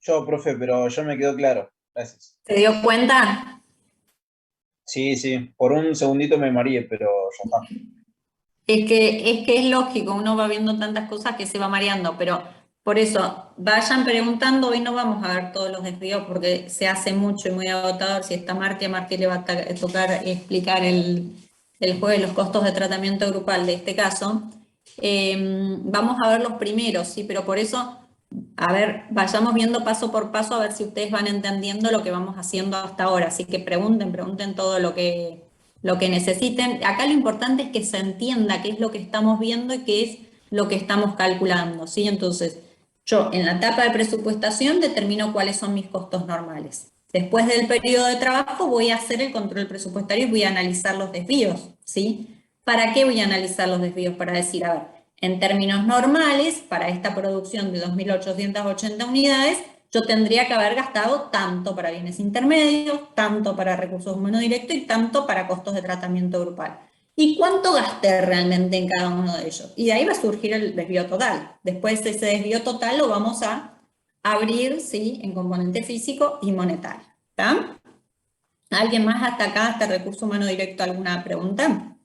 Yo, profe, pero ya me quedó claro. Gracias. ¿Se dio cuenta? Sí, sí, por un segundito me mareé, pero ya está. Es que es lógico, uno va viendo tantas cosas que se va mareando, pero por eso, vayan preguntando, hoy no vamos a ver todos los desvíos porque se hace mucho y muy agotador. Si está Marti, a Marti le va a tocar explicar el juego de los costos de tratamiento grupal de este caso. Vamos a ver los primeros, sí, pero por eso, a ver, vayamos viendo paso por paso a ver si ustedes van entendiendo lo que vamos haciendo hasta ahora. Así que pregunten todo lo que necesiten. Acá lo importante es que se entienda qué es lo que estamos viendo y qué es lo que estamos calculando, ¿sí? Entonces, yo en la etapa de presupuestación determino cuáles son mis costos normales. Después del periodo de trabajo voy a hacer el control presupuestario y voy a analizar los desvíos, ¿sí? ¿Para qué voy a analizar los desvíos? Para decir, a ver, en términos normales, para esta producción de 2.880 unidades, yo tendría que haber gastado tanto para bienes intermedios, tanto para recursos humanos directos y tanto para costos de tratamiento grupal. ¿Y cuánto gasté realmente en cada uno de ellos? Y de ahí va a surgir el desvío total. Después ese desvío total lo vamos a abrir, ¿sí?, en componente físico y monetario. ¿Está? ¿Alguien más hasta acá, hasta recurso humano directo, alguna pregunta?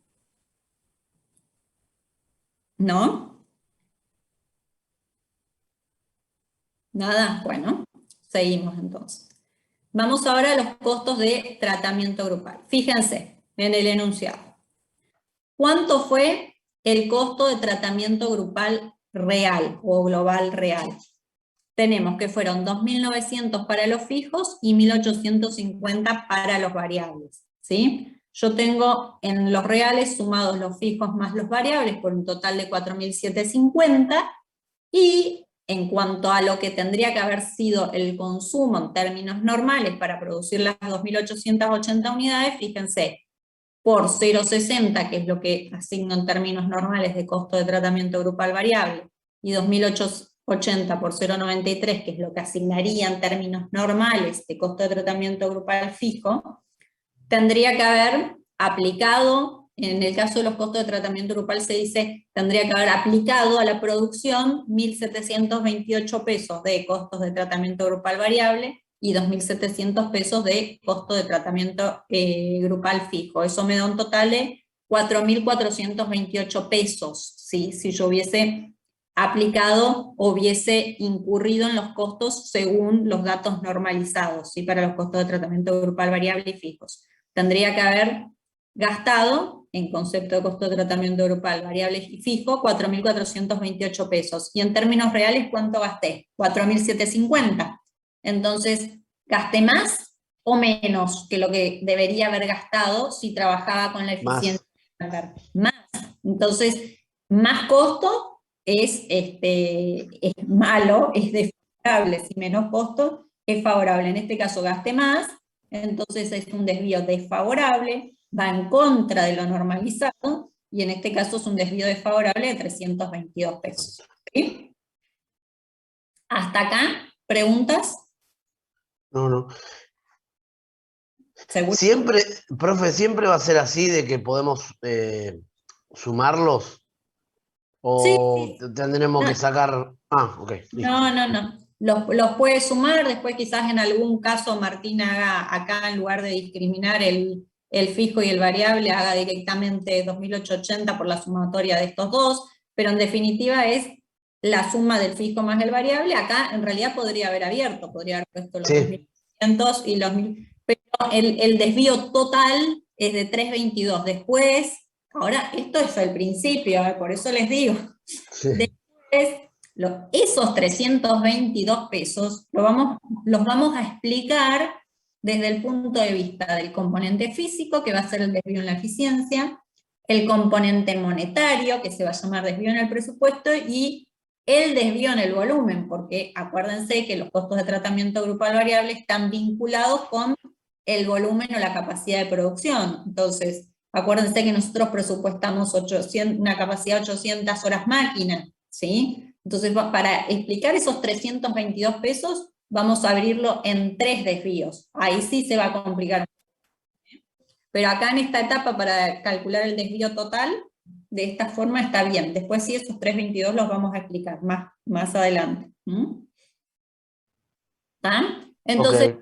¿No? Nada, bueno, seguimos entonces. Vamos ahora a los costos de tratamiento grupal. Fíjense en el enunciado. ¿Cuánto fue el costo de tratamiento grupal real o global real? Tenemos que fueron 2.900 para los fijos y 1.850 para los variables, ¿sí? Yo tengo en los reales sumados los fijos más los variables por un total de 4.750, y en cuanto a lo que tendría que haber sido el consumo en términos normales para producir las 2.880 unidades, fíjense, por 0,60, que es lo que asigno en términos normales de costo de tratamiento grupal variable, y 2.880 por 0,93, que es lo que asignaría en términos normales de costo de tratamiento grupal fijo, tendría que haber aplicado, en el caso de los costos de tratamiento grupal se dice, tendría que haber aplicado a la producción 1.728 pesos de costos de tratamiento grupal variable y 2.700 pesos de costo de tratamiento grupal fijo. Eso me da un total de 4.428 pesos, ¿sí? Si yo hubiese aplicado o hubiese incurrido en los costos según los datos normalizados, ¿sí?, para los costos de tratamiento grupal variable y fijos. Tendría que haber gastado, en concepto de costo de tratamiento grupal, variable y fijo, 4.428 pesos. Y en términos reales, ¿cuánto gasté? 4.750. Entonces, ¿gasté más o menos que lo que debería haber gastado si trabajaba con la eficiencia Más. estándar? Más. Entonces, más costo es malo, es desfavorable. Si menos costo es favorable. En este caso, gasté más, entonces es un desvío desfavorable, va en contra de lo normalizado, y en este caso es un desvío desfavorable de 322 pesos. ¿Sí? ¿Hasta acá? ¿Preguntas? No, no. ¿Seguro? Siempre, profe, siempre va a ser así de que podemos sumarlos Sí, o sí. tendremos que No, sacar. Ah, ok, listo. no. Los puede sumar, después quizás en algún caso Martín haga acá, en lugar de discriminar el fijo y el variable, haga directamente 2.880 por la sumatoria de estos dos, pero en definitiva es la suma del fijo más el variable. Acá en realidad podría haber abierto, podría haber puesto los Sí, 2.800 y los 1.000, pero el desvío total es de 322. Después, ahora esto es el principio, por eso les digo. sí. Después, esos 322 pesos los vamos a explicar desde el punto de vista del componente físico, que va a ser el desvío en la eficiencia, el componente monetario, que se va a llamar desvío en el presupuesto, y el desvío en el volumen, porque acuérdense que los costos de tratamiento grupal variable están vinculados con el volumen o la capacidad de producción. Entonces, acuérdense que nosotros presupuestamos una capacidad de 800 horas máquina, ¿sí? Entonces, para explicar esos 322 pesos, vamos a abrirlo en 3 desvíos. Ahí sí se va a complicar. Pero acá en esta etapa, para calcular el desvío total, de esta forma está bien. Después sí, esos 322 los vamos a explicar más adelante. ¿Mm? ¿Está? Entonces, Ok.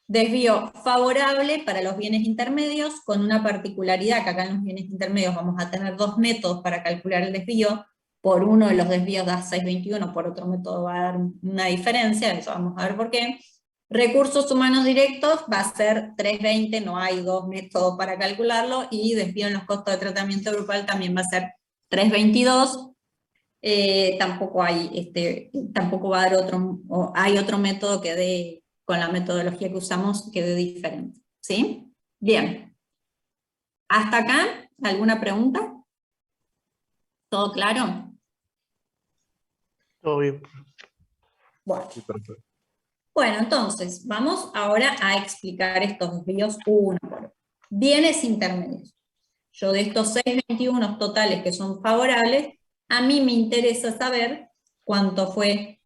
desvío favorable para los bienes intermedios, con una particularidad que acá en los bienes intermedios vamos a tener dos métodos para calcular el desvío. Por uno de los desvíos da 621, por otro método va a dar una diferencia, eso vamos a ver por qué. Recursos humanos directos va a ser 320, no hay dos métodos para calcularlo, y desvío en los costos de tratamiento grupal también va a ser 322. Tampoco va a dar otro, o hay otro método que dé, con la metodología que usamos, que dé diferente, ¿sí? Bien. ¿Hasta acá? ¿Alguna pregunta? ¿Todo claro? Todo bien. Bueno. Sí, perfecto. Bueno, entonces, vamos ahora a explicar estos desvíos uno por uno. Bienes intermedios. Yo de estos 621 totales que son favorables, a mí me interesa saber cuánto fue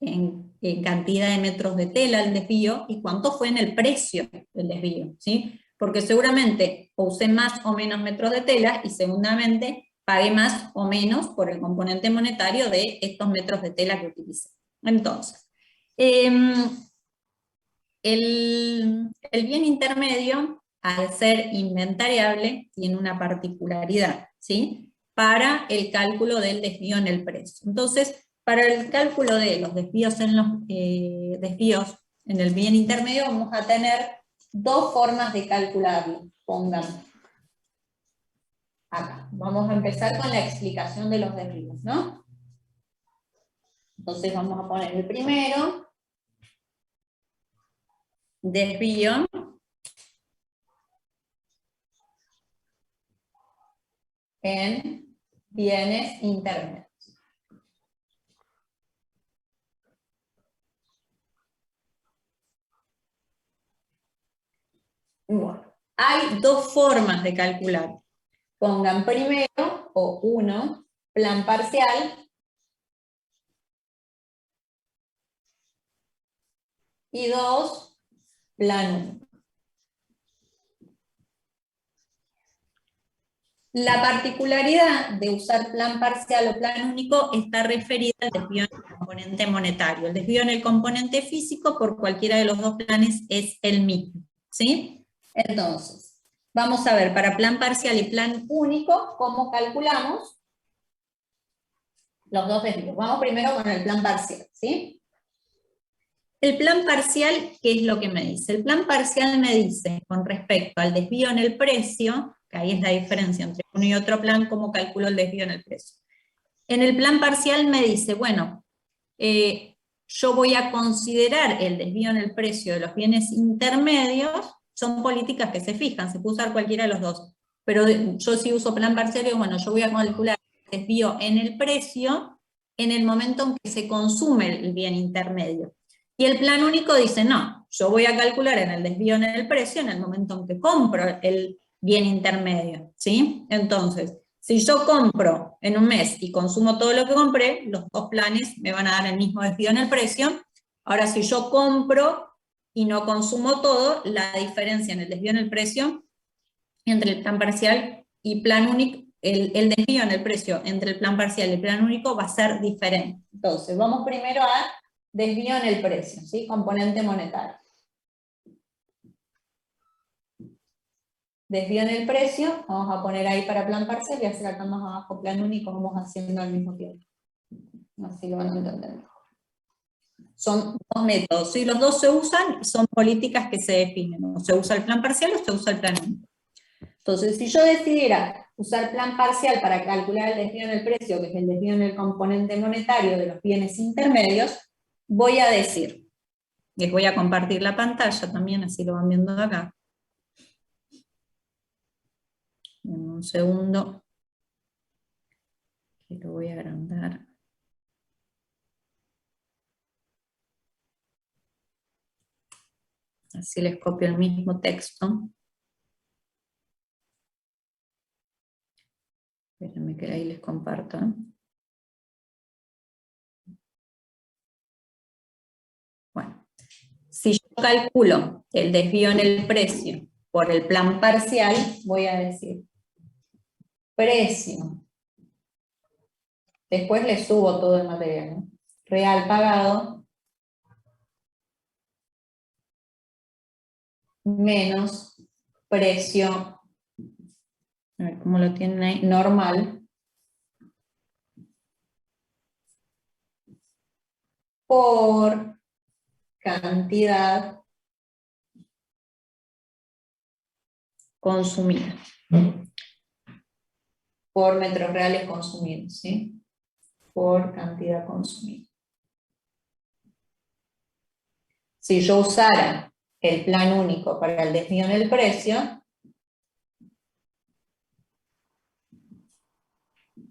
en cantidad de metros de tela el desvío y cuánto fue en el precio del desvío, ¿sí? Porque seguramente o usé más o menos metros de tela y seguramente pagué más o menos por el componente monetario de estos metros de tela que utilicé. Entonces, el bien intermedio, al ser inventariable, tiene una particularidad, ¿sí? Para el cálculo del desvío en el precio. Entonces, para el cálculo de los desvíos en los desvíos en el bien intermedio, vamos a tener dos formas de calcularlo. Pongan acá. Vamos a empezar con la explicación de los desvíos, ¿no? Entonces vamos a poner el primero, desvío en bienes intermedios. Bueno, hay dos formas de calcular. Pongan primero, o uno, plan parcial, y dos, plan único. La particularidad de usar plan parcial o plan único está referida al desvío en el componente monetario. El desvío en el componente físico por cualquiera de los dos planes es el mismo, ¿sí? Entonces, vamos a ver para plan parcial y plan único cómo calculamos los dos desvíos. Vamos primero con el plan parcial, ¿sí? El plan parcial, ¿qué es lo que me dice? El plan parcial me dice, con respecto al desvío en el precio, que ahí es la diferencia entre uno y otro plan, cómo calculo el desvío en el precio. En el plan parcial me dice, bueno, yo voy a considerar el desvío en el precio de los bienes intermedios, son políticas que se fijan, se puede usar cualquiera de los dos, pero yo si uso plan parcial, digo, bueno, yo voy a calcular el desvío en el precio en el momento en que se consume el bien intermedio. Y el plan único dice, no, yo voy a calcular en el desvío en el precio en el momento en que compro el bien intermedio, ¿sí? Entonces, si yo compro en un mes y consumo todo lo que compré, los dos planes me van a dar el mismo desvío en el precio. Ahora, si yo compro y no consumo todo, la diferencia en el desvío en el precio entre el plan parcial y plan único, el desvío en el precio entre el plan parcial y el plan único va a ser diferente. Entonces, vamos primero a desvío en el precio, ¿sí? Componente monetario. Desvío en el precio, vamos a poner ahí para plan parcial y hacer acá más abajo plan único, vamos haciendo al mismo tiempo. Así lo van a entender mejor. Son dos métodos, si los dos se usan, son políticas que se definen, o se usa el plan parcial o se usa el plan único. Entonces, si yo decidiera usar plan parcial para calcular el desvío en el precio, que es el desvío en el componente monetario de los bienes intermedios, voy a decir, les voy a compartir la pantalla también, así lo van viendo acá. Un segundo, que lo voy a agrandar. Así les copio el mismo texto. Espérenme que ahí les comparto. Bueno, si yo calculo el desvío en el precio por el plan parcial, voy a decir precio. Después le subo todo el material, ¿no? Real pagado menos precio, a ver cómo lo tienen ahí, normal, por cantidad consumida, por metros reales consumidos, ¿sí? Por cantidad consumida. Si yo usara el plan único para el desvío en el precio,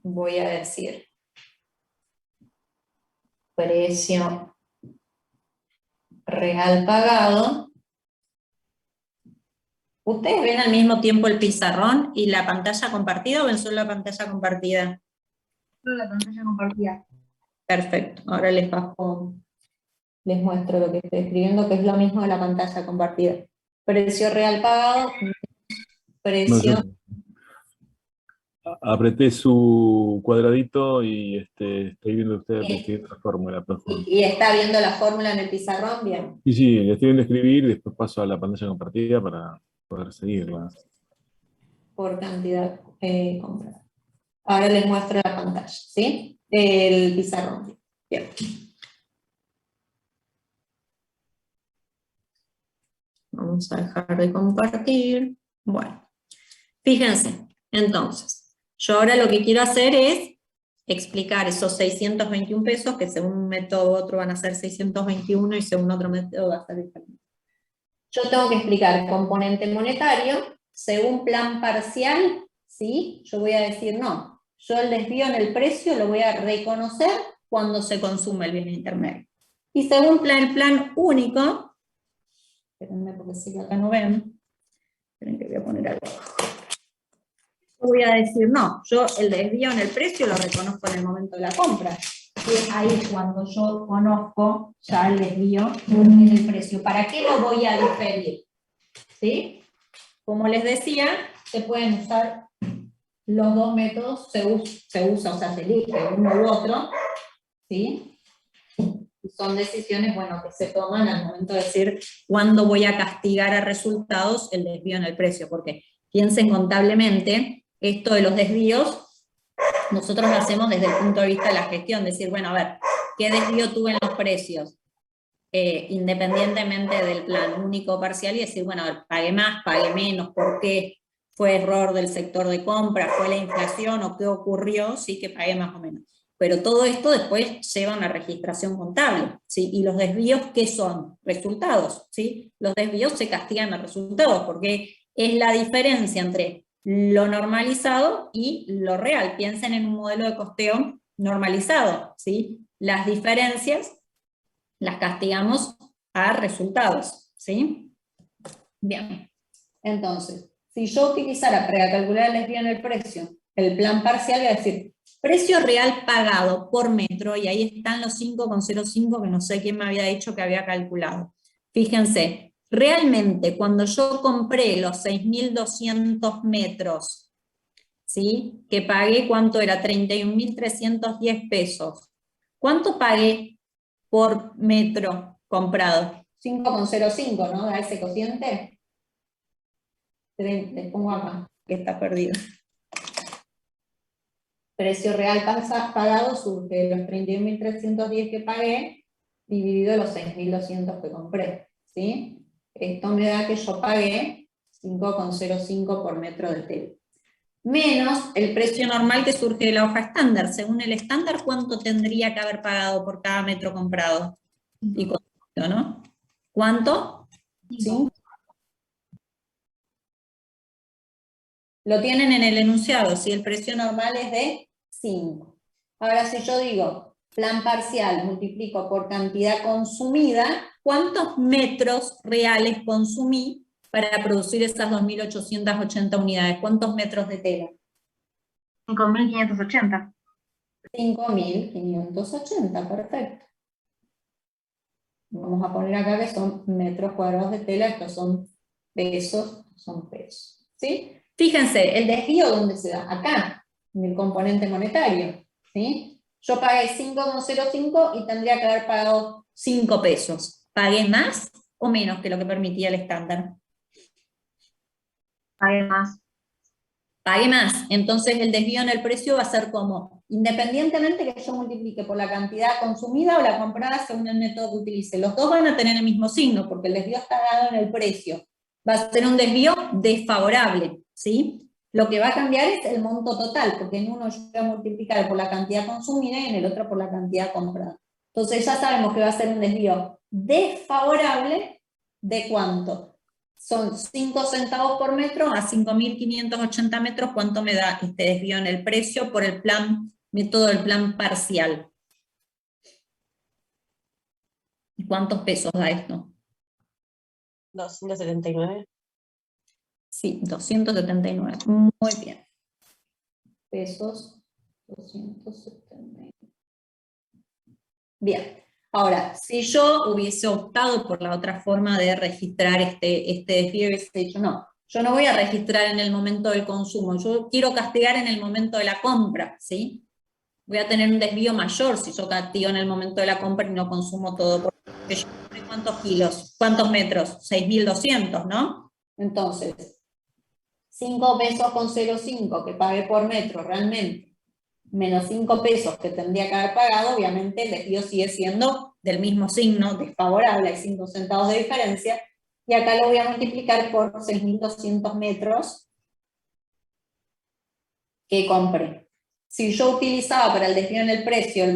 voy a decir precio real pagado. ¿Ustedes ven al mismo tiempo el pizarrón y la pantalla compartida o ven solo la pantalla compartida? Solo la pantalla compartida. Perfecto, ahora les muestro lo que estoy escribiendo, que es lo mismo de la pantalla compartida. Precio real pagado, precio... Apreté su cuadradito y estoy viendo usted escribiendo la fórmula, profe. ¿Y está viendo la fórmula en el pizarrón? Bien. Sí, sí, le estoy viendo escribir y después paso a la pantalla compartida para poder seguirla. Por cantidad comprada. Ahora les muestro la pantalla, ¿sí? El pizarrón. Bien. Vamos a dejar de compartir. Bueno, fíjense, entonces, yo ahora lo que quiero hacer es explicar esos 621 pesos, que según un método u otro van a ser 621 y según otro método va a ser diferente. Yo tengo que explicar componente monetario, según plan parcial, ¿sí? Yo voy a decir no, yo el desvío en el precio lo voy a reconocer cuando se consume el bien intermedio. Y según el plan único, espérenme porque sé que acá no ven, esperen que voy a poner algo abajo. Yo voy a decir no, yo el desvío en el precio lo reconozco en el momento de la compra. Y es ahí cuando yo conozco ya el desvío en el precio. ¿Para qué lo voy a diferir? ¿Sí? Como les decía, se pueden usar los dos métodos, se usa, o sea, se elige uno u otro, ¿sí? Son decisiones, bueno, que se toman al momento de decir cuándo voy a castigar a resultados el desvío en el precio, porque piensen contablemente, esto de los desvíos, nosotros lo hacemos desde el punto de vista de la gestión, decir, bueno, a ver, ¿qué desvío tuve en los precios? Independientemente del plan único parcial y decir, bueno, a ver, pagué más, pagué menos, ¿por qué? ¿Fue error del sector de compra? ¿Fue la inflación o qué ocurrió? Sí que pagué más o menos. Pero todo esto después lleva a una registración contable, ¿sí? Y los desvíos, ¿qué son? Resultados, ¿sí? Los desvíos se castigan a resultados, porque es la diferencia entre lo normalizado y lo real. Piensen en un modelo de costeo normalizado, ¿sí? Las diferencias las castigamos a resultados, ¿sí? Bien, entonces, si yo utilizara para calcular el desvío en el precio, el plan parcial, voy a decir, precio real pagado por metro, y ahí están los 5,05 que no sé quién me había dicho que había calculado. Fíjense, realmente cuando yo compré los 6.200 metros, ¿sí? Que pagué, ¿cuánto era? 31.310 pesos. ¿Cuánto pagué por metro comprado? 5,05, ¿no? Da ese cociente. Les pongo acá, que está perdido. Precio real pagado surge de los 31.310 que pagué, dividido los 6.200 que compré, ¿sí? Esto me da que yo pagué 5,05 por metro de tela. Menos el precio normal que surge de la hoja estándar. Según el estándar, ¿cuánto tendría que haber pagado por cada metro comprado? Y consumido, ¿no? ¿Cuánto? 5. Lo tienen en el enunciado, si el precio normal es de 5. Ahora, si yo digo plan parcial multiplico por cantidad consumida, ¿cuántos metros reales consumí para producir esas 2.880 unidades? ¿Cuántos metros de tela? 5.580. 5.580, perfecto. Vamos a poner acá que son metros cuadrados de tela, estos son pesos, ¿sí? Fíjense, el desvío, ¿dónde se da? Acá, en el componente monetario, ¿sí? Yo pagué 5,05 y tendría que haber pagado 5 pesos. ¿Pagué más o menos que lo que permitía el estándar? Pague más. Pague más. Entonces el desvío en el precio va a ser como, independientemente que yo multiplique por la cantidad consumida o la comprada según el método que utilice. Los dos van a tener el mismo signo, porque el desvío está dado en el precio. Va a ser un desvío desfavorable, ¿sí? Lo que va a cambiar es el monto total, porque en uno yo voy a multiplicar por la cantidad consumida y en el otro por la cantidad comprada. Entonces ya sabemos que va a ser un desvío desfavorable, ¿de cuánto? Son 5 centavos por metro a 5.580 metros, ¿cuánto me da este desvío en el precio por el método del plan parcial? ¿Y cuántos pesos da esto? 279. Sí, 279. Muy bien. Pesos, 279. Bien. Ahora, si yo hubiese optado por la otra forma de registrar este desvío, hubiese dicho, no, yo no voy a registrar en el momento del consumo, yo quiero castigar en el momento de la compra, ¿sí? Voy a tener un desvío mayor si yo castigo en el momento de la compra y no consumo todo. Porque yo compré ¿cuántos kilos? ¿Cuántos metros? 6.200, ¿no? Entonces, 5 pesos con 0,5 que pagué por metro realmente, menos 5 pesos que tendría que haber pagado, obviamente el desvío sigue siendo del mismo signo, desfavorable, hay 5 centavos de diferencia, y acá lo voy a multiplicar por 6.200 metros que compré. Si yo utilizaba para el desvío en el precio, el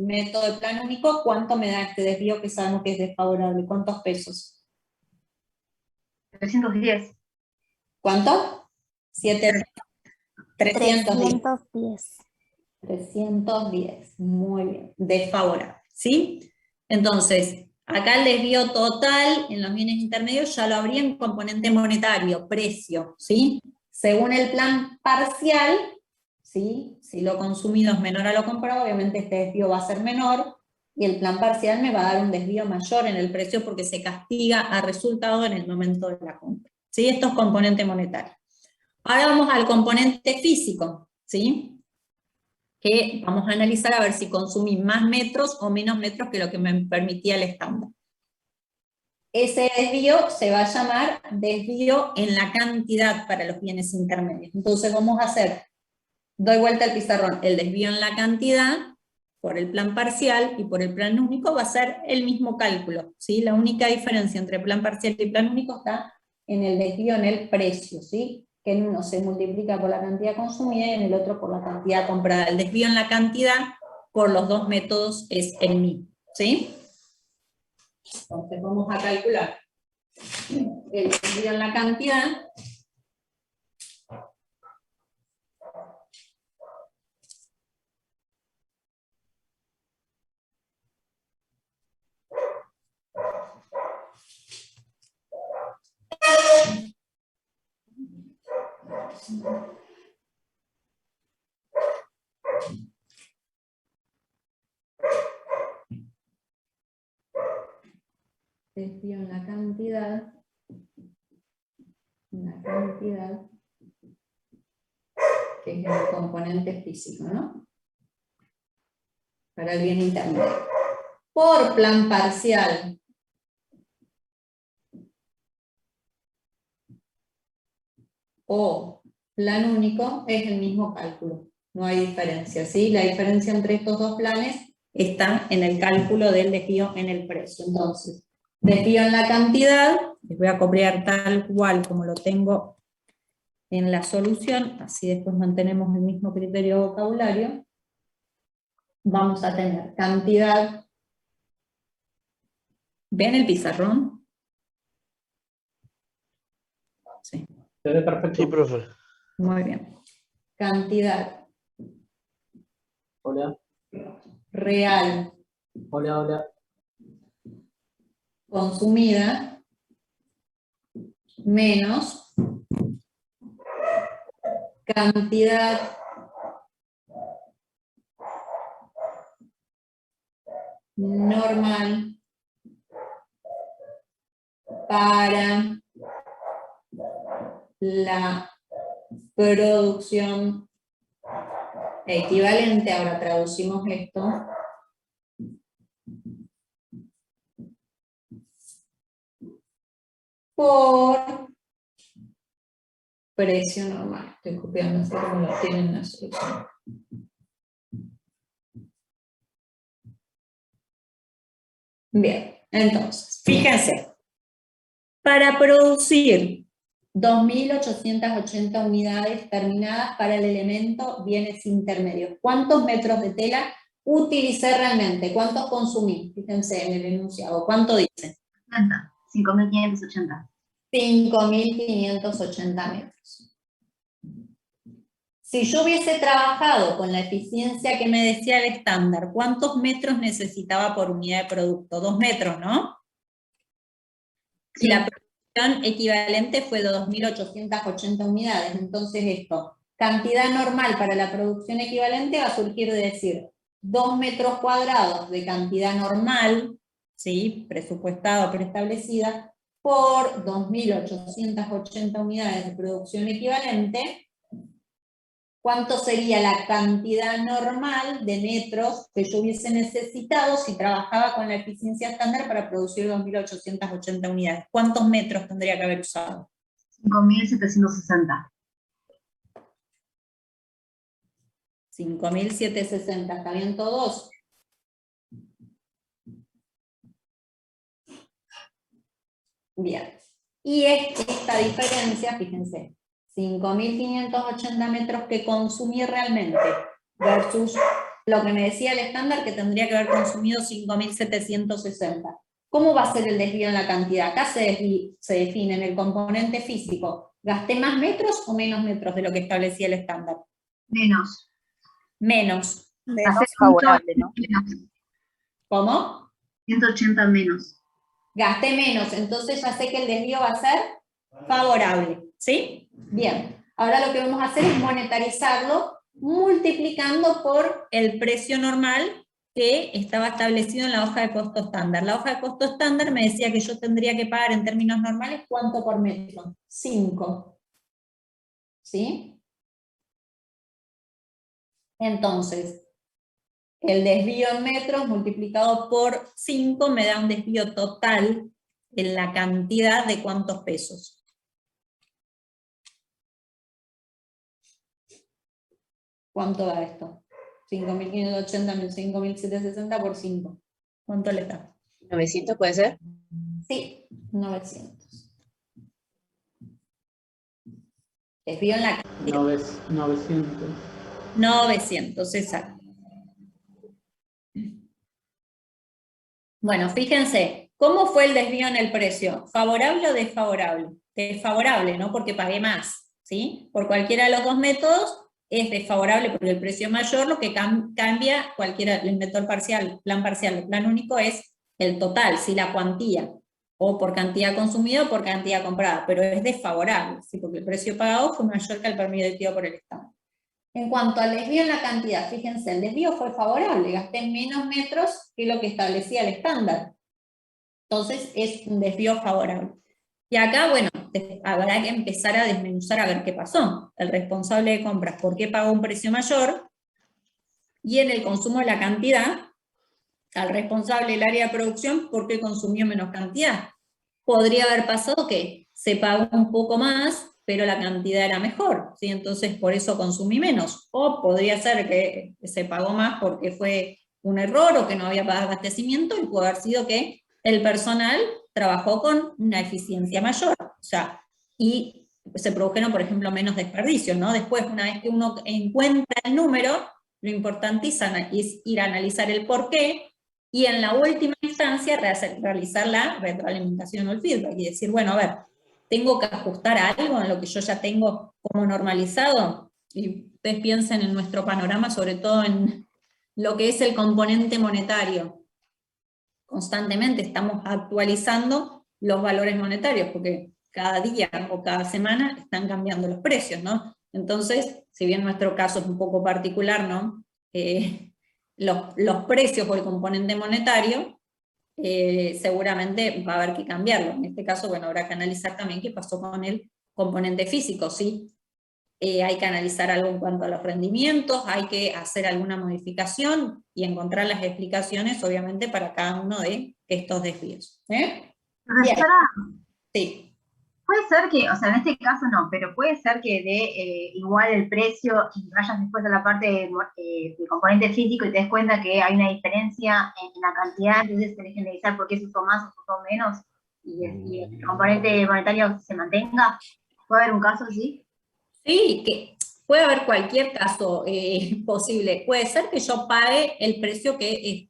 método de plan único, ¿cuánto me da este desvío que sabemos que es desfavorable? ¿Cuántos pesos? 310. ¿Cuánto? 310. 310. 310, muy bien, desfavorable, ¿sí? Entonces, acá el desvío total en los bienes intermedios ya lo habría en componente monetario, precio, ¿sí? Según el plan parcial, ¿sí? Si lo consumido es menor a lo comprado, obviamente este desvío va a ser menor, y el plan parcial me va a dar un desvío mayor en el precio porque se castiga a resultado en el momento de la compra, ¿sí? Esto es componente monetario. Ahora vamos al componente físico, ¿sí? Que vamos a analizar a ver si consumí más metros o menos metros que lo que me permitía el estándar. Ese desvío se va a llamar desvío en la cantidad para los bienes intermedios. Entonces vamos a hacer, doy vuelta al pizarrón, el desvío en la cantidad por el plan parcial y por el plan único va a ser el mismo cálculo, ¿sí? La única diferencia entre plan parcial y plan único está en el desvío en el precio, ¿sí? Que en uno se multiplica por la cantidad consumida y en el otro por la cantidad comprada. El desvío en la cantidad por los dos métodos es el mismo, ¿sí? Entonces vamos a calcular el desvío en la cantidad. Desvío en la cantidad, que es el componente físico, ¿no? Para el bien intermedio. Por plan parcial. O plan único es el mismo cálculo. No hay diferencia, ¿sí? La diferencia entre estos dos planes está en el cálculo del desvío en el precio. Entonces, desvío en la cantidad, les voy a copiar tal cual como lo tengo en la solución, así después mantenemos el mismo criterio de vocabulario. Vamos a tener cantidad. ¿Ven el pizarrón? Sí. Se ve perfecto. Sí, profe. Muy bien. Cantidad. Hola. Real. Hola, hola. Consumida. Menos. Cantidad. Normal. Para la producción equivalente. Ahora traducimos esto. Por precio normal. Estoy copiando así como lo tienen en la solución. Bien, entonces, fíjense. Para producir 2.880 unidades terminadas para el elemento bienes intermedios, ¿cuántos metros de tela utilicé realmente? ¿Cuántos consumí? Fíjense en el enunciado. ¿Cuánto dice? 5.580. 5.580 metros. Si yo hubiese trabajado con la eficiencia que me decía el estándar, ¿cuántos metros necesitaba por unidad de producto? 2 metros, ¿no? Sí. Y la producción equivalente fue de 2.880 unidades. Entonces esto, cantidad normal para la producción equivalente va a surgir de decir 2 metros cuadrados de cantidad normal, ¿sí? Presupuestada o preestablecida, por 2.880 unidades de producción equivalente. ¿Cuánto sería la cantidad normal de metros que yo hubiese necesitado si trabajaba con la eficiencia estándar para producir 2.880 unidades? ¿Cuántos metros tendría que haber usado? 5.760. 5.760, ¿está bien todos? Bien. Y esta diferencia, fíjense, 5.580 metros que consumí realmente versus lo que me decía el estándar que tendría que haber consumido 5.760. ¿Cómo va a ser el desvío en la cantidad? Acá se define en el componente físico. ¿Gasté más metros o menos metros de lo que establecía el estándar? Menos. Menos. Hace favorable, ¿no? menos. ¿Cómo? 180 menos. Gasté menos, entonces ya sé que el desvío va a ser favorable, ¿sí? Bien, ahora lo que vamos a hacer es monetarizarlo multiplicando por el precio normal que estaba establecido en la hoja de costo estándar. La hoja de costo estándar me decía que yo tendría que pagar en términos normales, ¿cuánto por metro? 5. ¿Sí? Entonces, el desvío en metros multiplicado por 5 me da un desvío total en la cantidad de cuántos pesos. ¿Cuánto da esto? 5.580 menos 5.760 por 5. ¿Cuánto le da? 900 puede ser. Sí, 900. Desvío en la cantidad. 900. 900, exacto. Bueno, fíjense, ¿cómo fue el desvío en el precio? ¿Favorable o desfavorable? Desfavorable, ¿no? Porque pagué más, ¿sí? Por cualquiera de los dos métodos es desfavorable porque el precio es mayor, lo que cambia cualquiera, el método parcial, el plan único es el total, ¿sí? La cuantía, o por cantidad consumida o por cantidad comprada, pero es desfavorable, ¿sí? Porque el precio pagado fue mayor que el permitido por el Estado. En cuanto al desvío en la cantidad, fíjense, el desvío fue favorable, gasté menos metros que lo que establecía el estándar. Entonces es un desvío favorable. Y acá, bueno, habrá que empezar a desmenuzar a ver qué pasó. El responsable de compras, ¿por qué pagó un precio mayor? Y en el consumo de la cantidad, al responsable del área de producción, ¿por qué consumió menos cantidad? Podría haber pasado que se pagó un poco más, pero la cantidad era mejor, ¿sí? Entonces por eso consumí menos. O podría ser que se pagó más porque fue un error o que no había pagado abastecimiento, y puede haber sido que el personal trabajó con una eficiencia mayor. O sea, y se produjeron, por ejemplo, menos desperdicios, ¿no? Después, una vez que uno encuentra el número, lo importante es ir a analizar el porqué, y en la última instancia realizar la retroalimentación o el feedback, y decir, bueno, a ver, ¿tengo que ajustar algo en lo que yo ya tengo como normalizado? Y ustedes piensen en nuestro panorama, sobre todo en lo que es el componente monetario. Constantemente estamos actualizando los valores monetarios, porque cada día o cada semana están cambiando los precios, ¿no? Entonces, si bien nuestro caso es un poco particular, ¿no? Los precios o el componente monetario, seguramente va a haber que cambiarlo. En este caso, bueno, habrá que analizar también qué pasó con el componente físico, ¿sí? Hay que analizar algo en cuanto a los rendimientos, hay que hacer alguna modificación y encontrar las explicaciones, obviamente, para cada uno de estos desvíos. Profesora, Sí. Puede ser que, o sea, en este caso no, pero puede ser que dé igual el precio y vayas después a la parte de componente físico y te des cuenta que hay una diferencia en la cantidad, entonces tenés que analizar por qué se usó más o se usó menos y el componente monetario se mantenga. ¿Puede haber un caso así? Sí, que puede haber cualquier caso posible. Puede ser que yo pague el precio que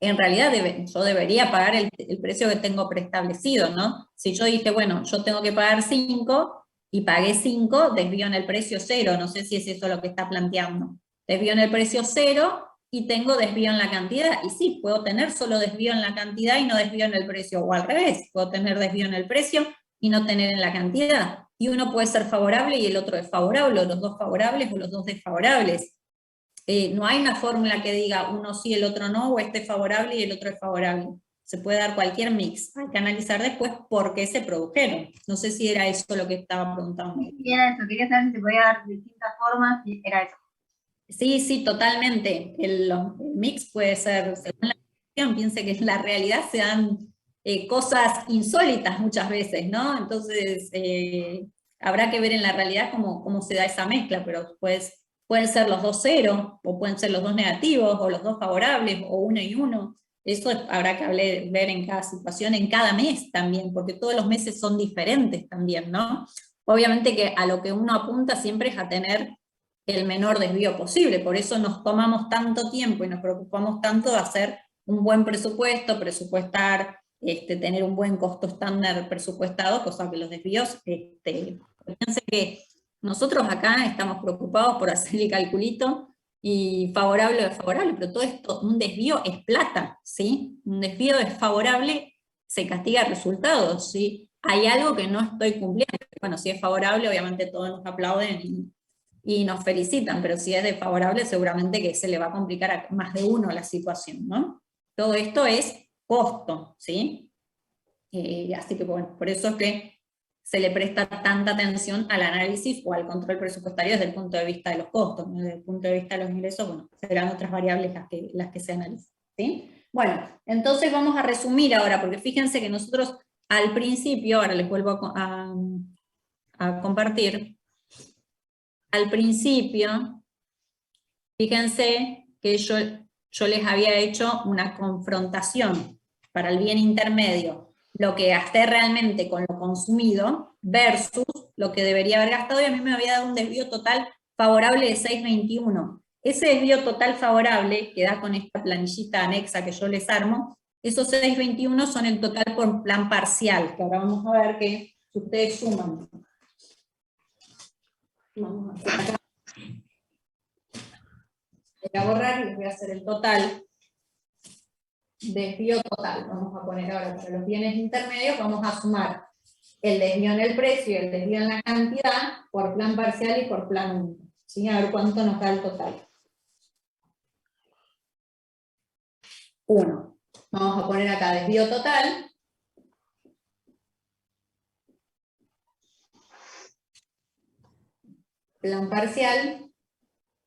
en realidad yo debería pagar el precio que tengo preestablecido, ¿no? Si yo dije, bueno, yo tengo que pagar 5 y pagué 5, desvío en el precio 0, no sé si es eso lo que está planteando. Desvío en el precio 0 y tengo desvío en la cantidad, y sí, puedo tener solo desvío en la cantidad y no desvío en el precio, o al revés, puedo tener desvío en el precio y no tener en la cantidad. Y uno puede ser favorable y el otro desfavorable, o los dos favorables o los dos desfavorables. No hay una fórmula que diga uno sí, el otro no, o este es favorable y el otro es favorable. Se puede dar cualquier mix. Hay que analizar después por qué se produjeron. No sé si era eso lo que estaba preguntando. Sí, era eso, quería saber si se podía dar de distintas formas, y era eso. Sí, sí, totalmente. El mix puede ser, según la cuestión, piense que en la realidad se dan cosas insólitas muchas veces, ¿no? Entonces, habrá que ver en la realidad cómo se da esa mezcla, pero pues pueden ser los dos cero, o pueden ser los dos negativos, o los dos favorables, o uno y uno. Eso habrá que ver en cada situación, en cada mes también, porque todos los meses son diferentes también, ¿no? Obviamente que a lo que uno apunta siempre es a tener el menor desvío posible, por eso nos tomamos tanto tiempo y nos preocupamos tanto de hacer un buen presupuesto, presupuestar, tener un buen costo estándar presupuestado, cosa que los desvíos, fíjense que nosotros acá estamos preocupados por hacer el calculito, y favorable o desfavorable, pero todo esto, un desvío es plata, ¿sí? Un desvío desfavorable se castiga resultados, ¿sí? Hay algo que no estoy cumpliendo. Bueno, si es favorable, obviamente todos nos aplauden y nos felicitan, pero si es desfavorable, seguramente que se le va a complicar a más de uno la situación, ¿no? Todo esto es costo, ¿sí? Así que bueno, por eso es que se le presta tanta atención al análisis o al control presupuestario desde el punto de vista de los costos, ¿no? Desde el punto de vista de los ingresos, bueno, serán otras variables las que se analizan, ¿sí? Bueno, entonces vamos a resumir ahora, porque fíjense que nosotros al principio, ahora les vuelvo a compartir, al principio, fíjense que yo les había hecho una confrontación para el bien intermedio, lo que gasté realmente con lo consumido versus lo que debería haber gastado, y a mí me había dado un desvío total favorable de 6.21. Ese desvío total favorable, que da con esta planillita anexa que yo les armo, esos 6.21 son el total por plan parcial, que ahora vamos a ver que si ustedes suman. Vamos a hacer acá. Voy a borrar y les voy a hacer el total. Desvío total, vamos a poner ahora para los bienes intermedios, vamos a sumar el desvío en el precio y el desvío en la cantidad por plan parcial y por plan único, ¿sí? A ver cuánto nos da el total. 1. Vamos a poner acá desvío total. Plan parcial.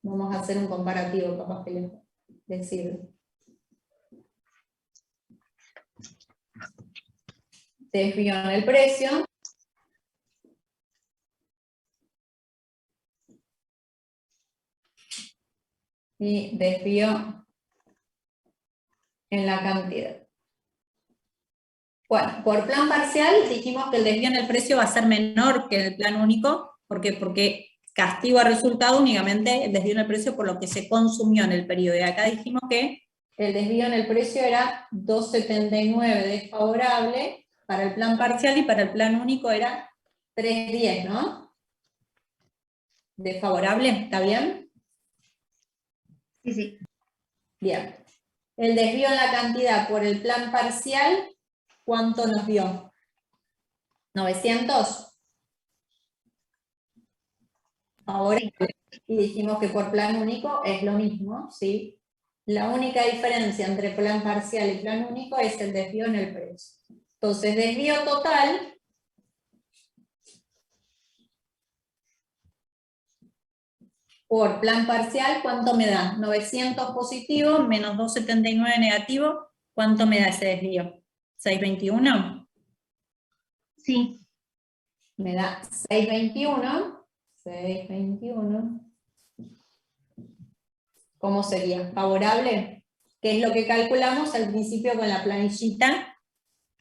Vamos a hacer un comparativo, capaz que les sirve. Desvío en el precio. Y desvío en la cantidad. Bueno, por plan parcial dijimos que el desvío en el precio va a ser menor que el plan único. ¿Por qué? Porque castigo a resultado únicamente el desvío en el precio por lo que se consumió en el periodo. Y acá dijimos que el desvío en el precio era 2.79 desfavorable para el plan parcial y para el plan único era 3.10, ¿no? Desfavorable, ¿está bien? Sí, sí. Bien. El desvío en la cantidad por el plan parcial, ¿cuánto nos dio? ¿900? Ahora, y dijimos que por plan único es lo mismo, ¿sí? La única diferencia entre plan parcial y plan único es el desvío en el precio. Entonces, desvío total por plan parcial, ¿cuánto me da? 900 positivo menos 279 negativo, ¿cuánto me da ese desvío? ¿621? Sí. me da 621. 621. ¿Cómo sería? ¿Favorable? Que es lo que calculamos al principio con la planillita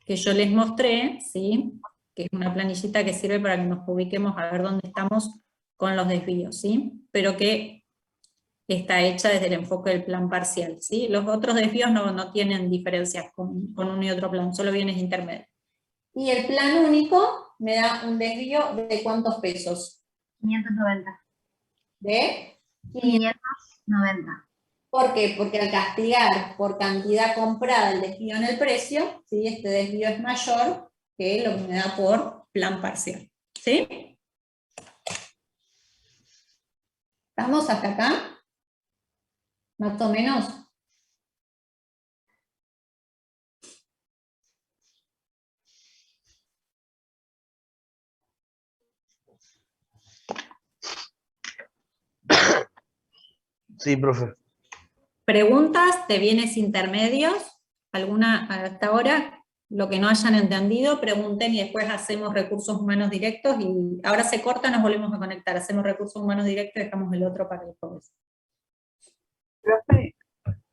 que yo les mostré, ¿sí? Que es una planillita que sirve para que nos ubiquemos a ver dónde estamos con los desvíos, ¿sí? Pero que está hecha desde el enfoque del plan parcial, ¿sí? Los otros desvíos no tienen diferencias con uno y otro plan, solo bienes intermedios. Y el plan único me da un desvío de ¿cuántos pesos? 590. De 590. ¿Por qué? Porque al castigar por cantidad comprada el desvío en el precio, ¿sí? Este desvío es mayor que lo que me da por plan parcial. ¿Sí? ¿Estamos hasta acá? ¿Más o menos? Sí, profe. ¿Preguntas de bienes intermedios? ¿Alguna hasta ahora? Lo que no hayan entendido, pregunten y después hacemos recursos humanos directos y ahora se corta, nos volvemos a conectar, hacemos recursos humanos directos y dejamos el otro para el jueves. Profe,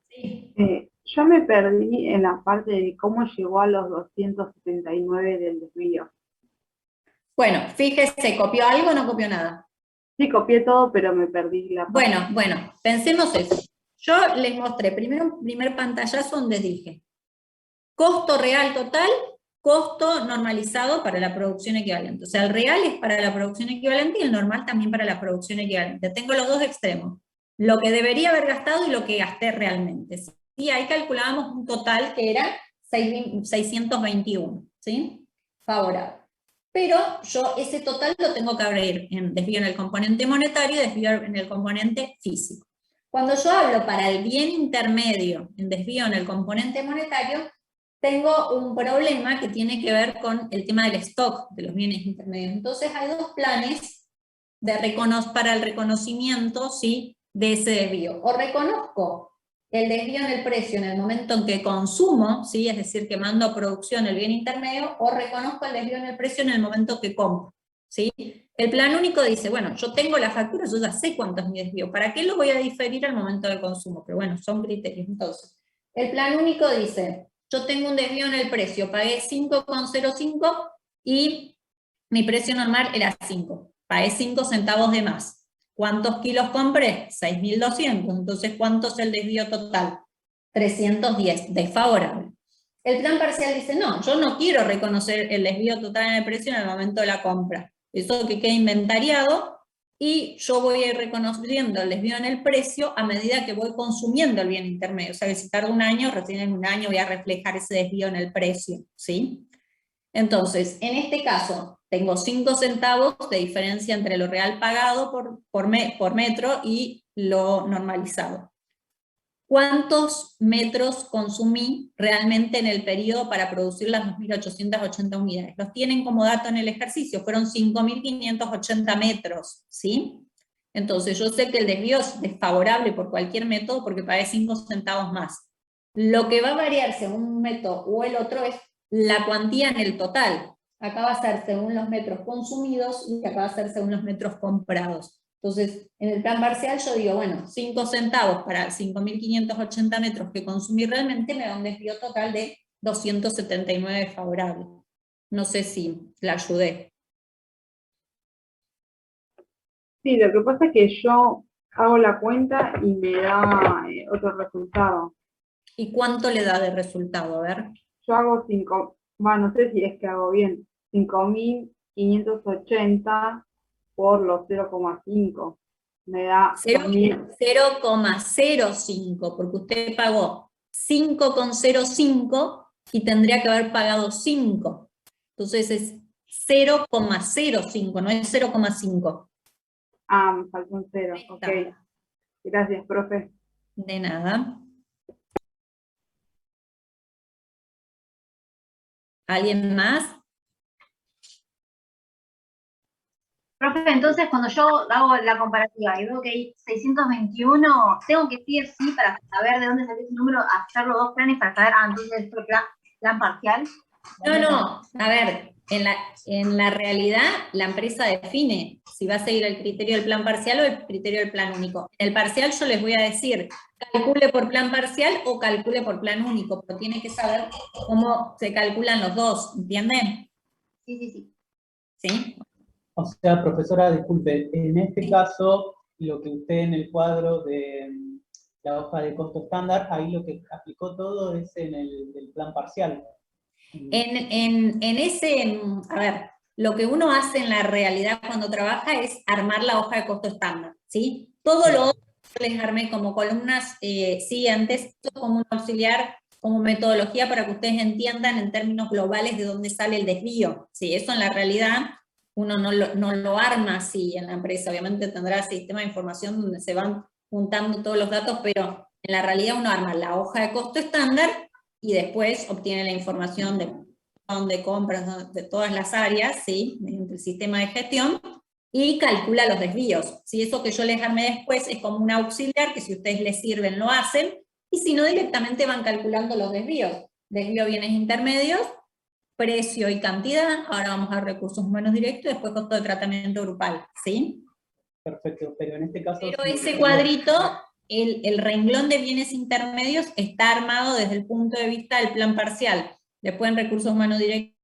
Sí. yo me perdí en la parte de cómo llegó a los 279 del desvío. Bueno, fíjese, ¿copió algo o no copió nada? Sí, copié todo, pero me perdí la parte. Bueno, pensemos eso. Yo les mostré primero un primer pantallazo donde dije costo real total, costo normalizado para la producción equivalente. O sea, el real es para la producción equivalente y el normal también para la producción equivalente. Tengo los dos extremos. Lo que debería haber gastado y lo que gasté realmente. Y ahí calculábamos un total que era 621, ¿sí? Favorable. Pero yo ese total lo tengo que abrir en desvío en el componente monetario y desvío en el componente físico. Cuando yo hablo para el bien intermedio en desvío en el componente monetario, tengo un problema que tiene que ver con el tema del stock de los bienes intermedios. Entonces hay dos planes para el reconocimiento, ¿sí?, de ese desvío. O reconozco el desvío en el precio en el momento en que consumo, ¿sí?, es decir, que mando a producción el bien intermedio, o reconozco el desvío en el precio en el momento que compro, ¿sí? El plan único dice, bueno, yo tengo la factura, yo ya sé cuánto es mi desvío, ¿para qué lo voy a diferir al momento del consumo? Pero bueno, son criterios. Entonces, el plan único dice, yo tengo un desvío en el precio, pagué 5,05 y mi precio normal era 5, pagué 5 centavos de más. ¿Cuántos kilos compré? 6.200, entonces ¿cuánto es el desvío total? 310, desfavorable. El plan parcial dice, no, yo no quiero reconocer el desvío total en el precio en el momento de la compra. Eso que queda inventariado, y yo voy a ir reconociendo el desvío en el precio a medida que voy consumiendo el bien intermedio. O sea que si tarda un año, recién en un año voy a reflejar ese desvío en el precio, ¿sí? Entonces, en este caso, tengo 5 centavos de diferencia entre lo real pagado por metro y lo normalizado. ¿Cuántos metros consumí realmente en el periodo para producir las 2.880 unidades? Los tienen como dato en el ejercicio, fueron 5.580 metros, ¿sí? Entonces yo sé que el desvío es desfavorable por cualquier método porque pagué 5 centavos más. Lo que va a variar según un método o el otro es la cuantía en el total. Acá va a ser según los metros consumidos y acá va a ser según los metros comprados. Entonces, en el plan parcial yo digo, bueno, 5 centavos para 5.580 metros que consumí realmente me da un desvío total de 279 favorable. No sé si la ayudé. Sí, lo que pasa es que yo hago la cuenta y me da otro resultado. ¿Y cuánto le da de resultado? A ver. Yo hago 5, bueno, no sé si es que hago bien, 5.580 por los 0,5. Me da 0,05, porque usted pagó 5,05 y tendría que haber pagado 5. Entonces es 0,05, no es 0,5. Ah, me faltó un 0, ok. Gracias, profe. De nada. ¿Alguien más? Profe, entonces cuando yo hago la comparativa y veo que hay 621, tengo que sí o sí, para saber de dónde salió ese número, hacer los dos planes para saber, entonces esto es plan parcial. No, a ver, en la realidad, la empresa define si va a seguir el criterio del plan parcial o el criterio del plan único. En el parcial yo les voy a decir, calcule por plan parcial o calcule por plan único, pero tiene que saber cómo se calculan los dos, ¿entienden? Sí, sí, sí. ¿Sí? O sea, profesora, disculpe, en este caso, lo que usted en el cuadro de la hoja de costo estándar, ahí lo que aplicó todo es en el plan parcial. En ese, a ver, lo que uno hace en la realidad cuando trabaja es armar la hoja de costo estándar, ¿sí? Todo lo otro les armé como columnas siguientes, esto como un auxiliar, como metodología para que ustedes entiendan en términos globales de dónde sale el desvío, ¿sí? Eso en la realidad uno no lo arma así en la empresa, obviamente tendrá sistema de información donde se van juntando todos los datos, pero en la realidad uno arma la hoja de costo estándar y después obtiene la información de compras de todas las áreas, ¿sí? Mediante el sistema de gestión, y calcula los desvíos. ¿Sí? Eso que yo les armé después es como un auxiliar, que si a ustedes les sirven lo hacen, y si no directamente van calculando los desvíos. Desvío bienes intermedios, precio y cantidad, ahora vamos a recursos humanos directos, y después costo de tratamiento grupal, ¿sí? Perfecto, pero en este caso... Pero sí, ese cuadrito, el renglón de bienes intermedios está armado desde el punto de vista del plan parcial. Después en recursos humanos directos